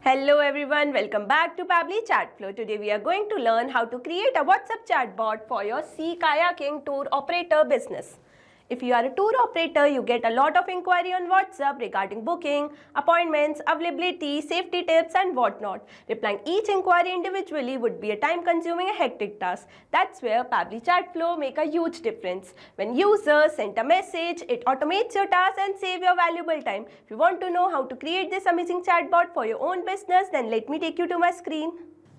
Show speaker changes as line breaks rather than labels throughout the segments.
Hello everyone, welcome back to Pabbly Chatflow. Today we are going to learn how to create a WhatsApp chatbot for your sea kayaking tour operator business. If you are a tour operator, you get a lot of inquiry on WhatsApp regarding booking, appointments, availability, safety tips and whatnot. Replying each inquiry individually would be a time-consuming and hectic task. That's where Pabbly Chatflow make a huge difference. When users send a message, it automates your task and save your valuable time. If you want to know how to create this amazing chatbot for your own business, then let me take you to my screen.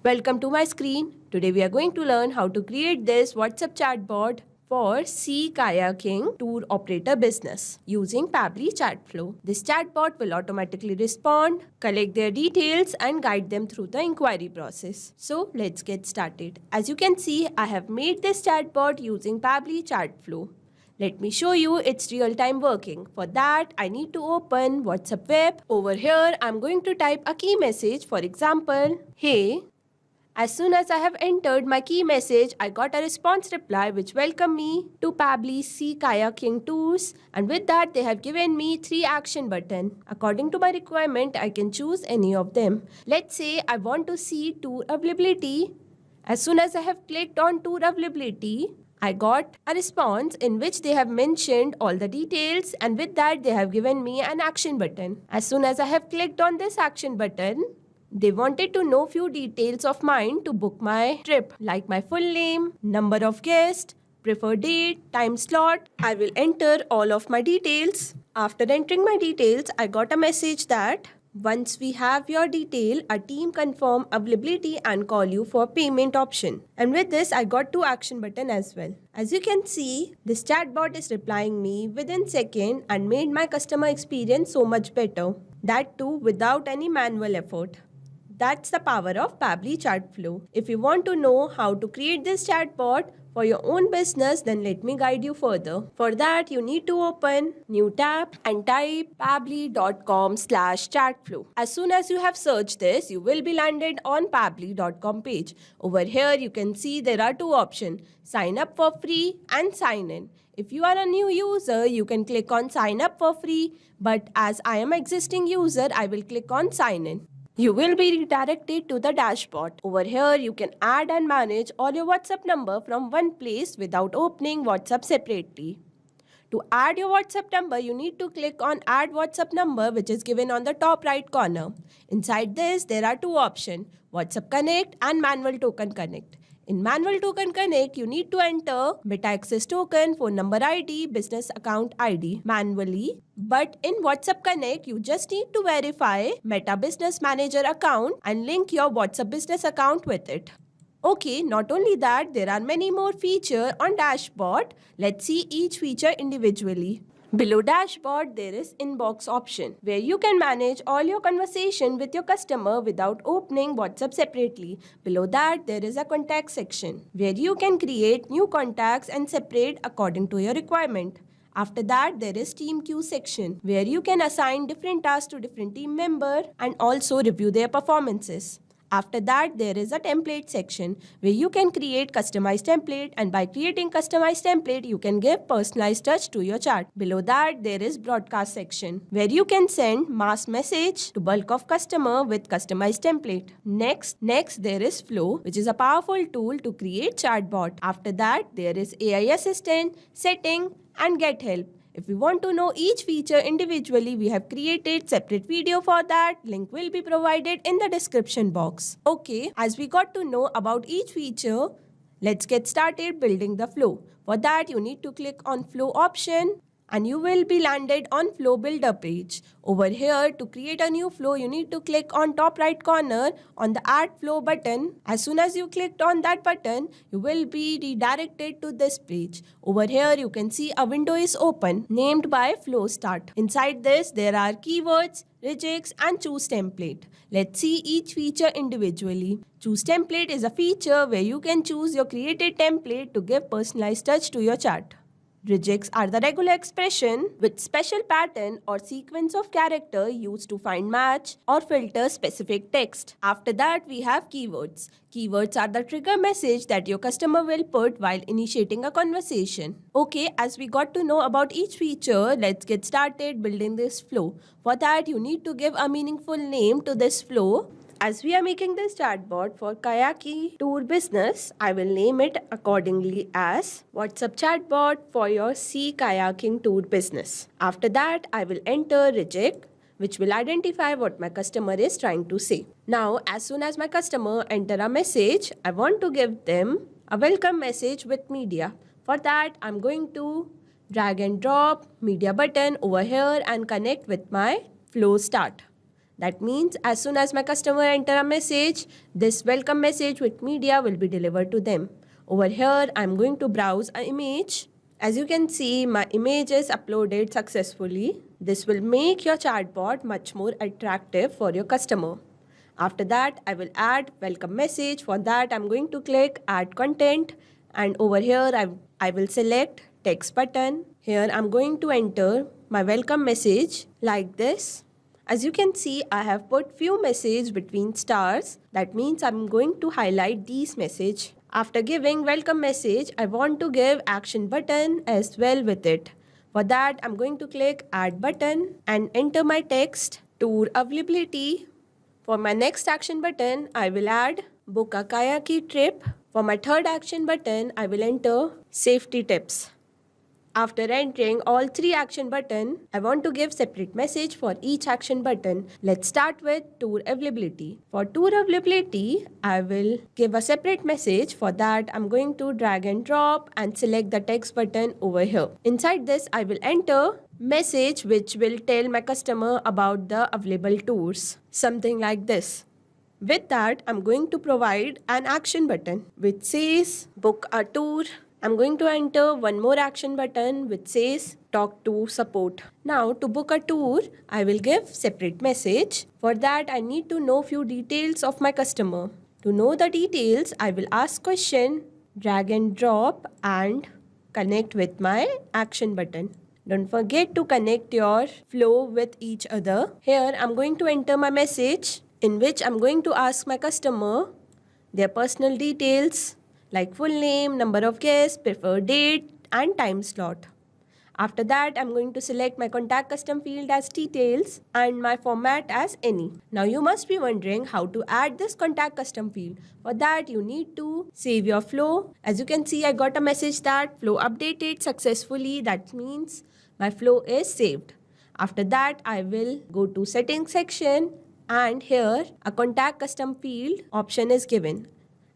Welcome to my screen. Today we are going to learn how to create this WhatsApp chatbot for sea kayaking tour operator business using Pabbly Chatflow. This chatbot will automatically respond, collect their details and guide them through the inquiry process. So let's get started. As you can see, I have made this chatbot using Pabbly Chatflow. Let me show you its real-time working. For that, I need to open WhatsApp web. Over here, I'm going to type a key message. For example, hey. As soon as I have entered my key message, I got a response reply which welcomed me to Pabbly Sea Kayaking Tours, and with that they have given me 3 action buttons. According to my requirement, I can choose any of them. Let's say I want to see tour availability. As soon as I have clicked on tour availability, I got a response in which they have mentioned all the details, and with that they have given me an action button. As soon as I have clicked on this action button, they wanted to know few details of mine to book my trip, like my full name, number of guests, preferred date, time slot. I will enter all of my details. After entering my details, I got a message that once we have your detail, a team confirm availability and call you for payment option. And with this, I got 2 action button as well. As you can see, this chatbot is replying me within second and made my customer experience so much better. That too without any manual effort. That's the power of Pabbly Chatflow. If you want to know how to create this chatbot for your own business, then let me guide you further. For that, you need to open new tab and type pabbly.com/chatflow. As soon as you have searched this, you will be landed on pabbly.com page. Over here, you can see there are 2 options: sign up for free and sign in. If you are a new user, you can click on sign up for free, but as I am an existing user, I will click on sign in. You will be redirected to the dashboard. Over here, you can add and manage all your WhatsApp number from one place without opening WhatsApp separately. To add your WhatsApp number, you need to click on Add WhatsApp Number, which is given on the top right corner. Inside this, there are 2 options: WhatsApp Connect and Manual Token Connect. In Manual Token Connect, you need to enter Meta Access Token, phone number ID, business account ID manually. But in WhatsApp Connect, you just need to verify Meta Business Manager account and link your WhatsApp business account with it. Okay, not only that, there are many more features on dashboard. Let's see each feature individually. Below dashboard, there is inbox option where you can manage all your conversation with your customer without opening WhatsApp separately. Below that, there is a contact section where you can create new contacts and separate according to your requirement. After that, there is team queue section where you can assign different tasks to different team members and also review their performances. After that, there is a template section where you can create customized template, and by creating customized template, you can give personalized touch to your chart. Below that, there is broadcast section where you can send mass message to bulk of customer with customized template. Next, there is Flow, which is a powerful tool to create chatbot. After that, there is AI assistant, setting and get help. If you want to know each feature individually, we have created separate video for that. Link will be provided in the description box. Okay, as we got to know about each feature, let's get started building the flow. For that, you need to click on flow option and you will be landed on flow builder page. Over here, to create a new flow, you need to click on top right corner on the add flow button. As soon as you clicked on that button, you will be redirected to this page. Over here, you can see a window is open named by flow start. Inside this, there are keywords, regex and choose template. Let's see each feature individually. Choose template is a feature where you can choose your created template to give personalized touch to your chart. Regex are the regular expression with special pattern or sequence of character used to find match or filter specific text. After that, we have keywords. Keywords are the trigger message that your customer will put while initiating a conversation. Okay, as we got to know about each feature, let's get started building this flow. For that, you need to give a meaningful name to this flow. As we are making this chatbot for Kayaki Tour Business, I will name it accordingly as WhatsApp chatbot for your Sea Kayaking Tour Business. After that, I will enter reject, which will identify what my customer is trying to say. Now, as soon as my customer enter a message, I want to give them a welcome message with media. For that, I'm going to drag and drop media button over here and connect with my flow start. That means as soon as my customer enter a message, this welcome message with media will be delivered to them. Over here, I'm going to browse an image. As you can see, my image is uploaded successfully. This will make your chatbot much more attractive for your customer. After that, I will add welcome message. For that, I'm going to click add content, and over here, I will select text button. Here, I'm going to enter my welcome message like this. As you can see, I have put few messages between stars. That means I'm going to highlight these message. After giving welcome message, I want to give action button as well with it. For that, I'm going to click add button and enter my text, tour availability. For my next action button, I will add book a Kayaki trip. For my third action button, I will enter safety tips. After entering all three action button, I want to give separate message for each action button. Let's start with tour availability. For tour availability, I will give a separate message. For that, I'm going to drag and drop and select the text button over here. Inside this, I will enter message which will tell my customer about the available tours. Something like this. With that, I'm going to provide an action button which says book a tour. I'm going to enter one more action button which says talk to support. Now to book a tour, I will give separate message. For that, I need to know few details of my customer. To know the details, I will ask question, drag and drop and connect with my action button. Don't forget to connect your flow with each other. Here, I'm going to enter my message in which I'm going to ask my customer their personal details like full name, number of guests, preferred date and time slot. After that, I'm going to select my contact custom field as details and my format as any. Now you must be wondering how to add this contact custom field. For that, you need to save your flow. As you can see, I got a message that flow updated successfully. That means my flow is saved. After that, I will go to settings section and here a contact custom field option is given.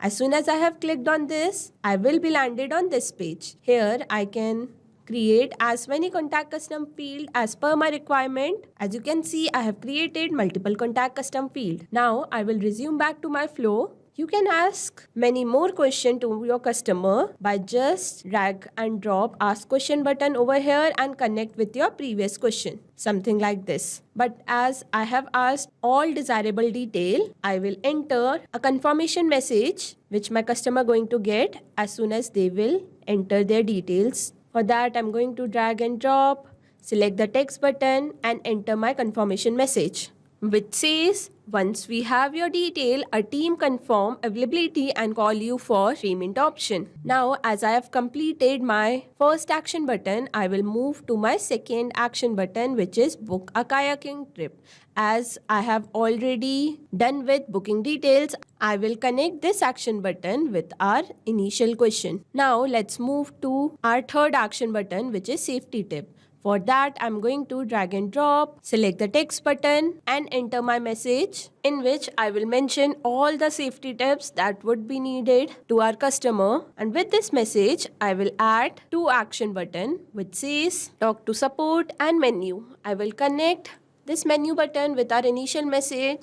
As soon as I have clicked on this, I will be landed on this page. Here I can create as many contact custom field as per my requirement. As you can see, I have created multiple contact custom field. Now I will resume back to my flow. You can ask many more questions to your customer by just drag and drop ask question button over here and connect with your previous question. Something like this. But as I have asked all desirable detail, I will enter a confirmation message which my customer going to get as soon as they will enter their details. For that, I'm going to drag and drop, select the text button and enter my confirmation message, which says, once we have your detail, a team confirm availability and call you for payment option. Now, as I have completed my first action button, I will move to my second action button, which is book a kayaking trip. As I have already done with booking details, I will connect this action button with our initial question. Now, let's move to our third action button, which is safety tip. For that, I'm going to drag and drop, select the text button and enter my message in which I will mention all the safety tips that would be needed to our customer. And with this message, I will add two action button which says talk to support and menu. I will connect this menu button with our initial message.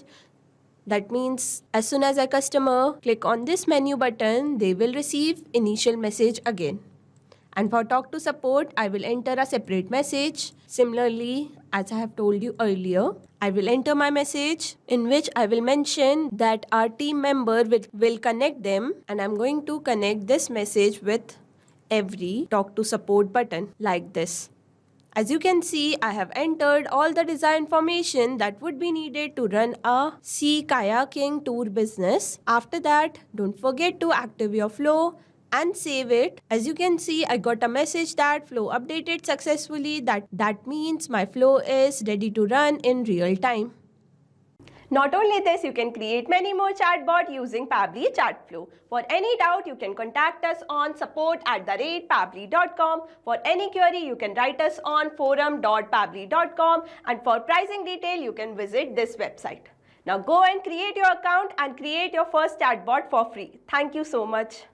That means as soon as a customer click on this menu button, they will receive initial message again. And for talk to support, I will enter a separate message. Similarly, as I have told you earlier, I will enter my message in which I will mention that our team member will connect them, and I'm going to connect this message with every talk to support button like this. As you can see, I have entered all the design information that would be needed to run a sea kayaking tour business. After that, don't forget to active your flow and save it. As you can see, I got a message that flow updated successfully. That means my flow is ready to run in real time. Not only this, you can create many more chatbots using Pabbly Chatflow. For any doubt, you can contact us on support@pabbly.com. For any query, you can write us on forum.pabbly.com, and for pricing detail, you can visit this website. Now go and create your account and create your first chatbot for free. Thank you so much.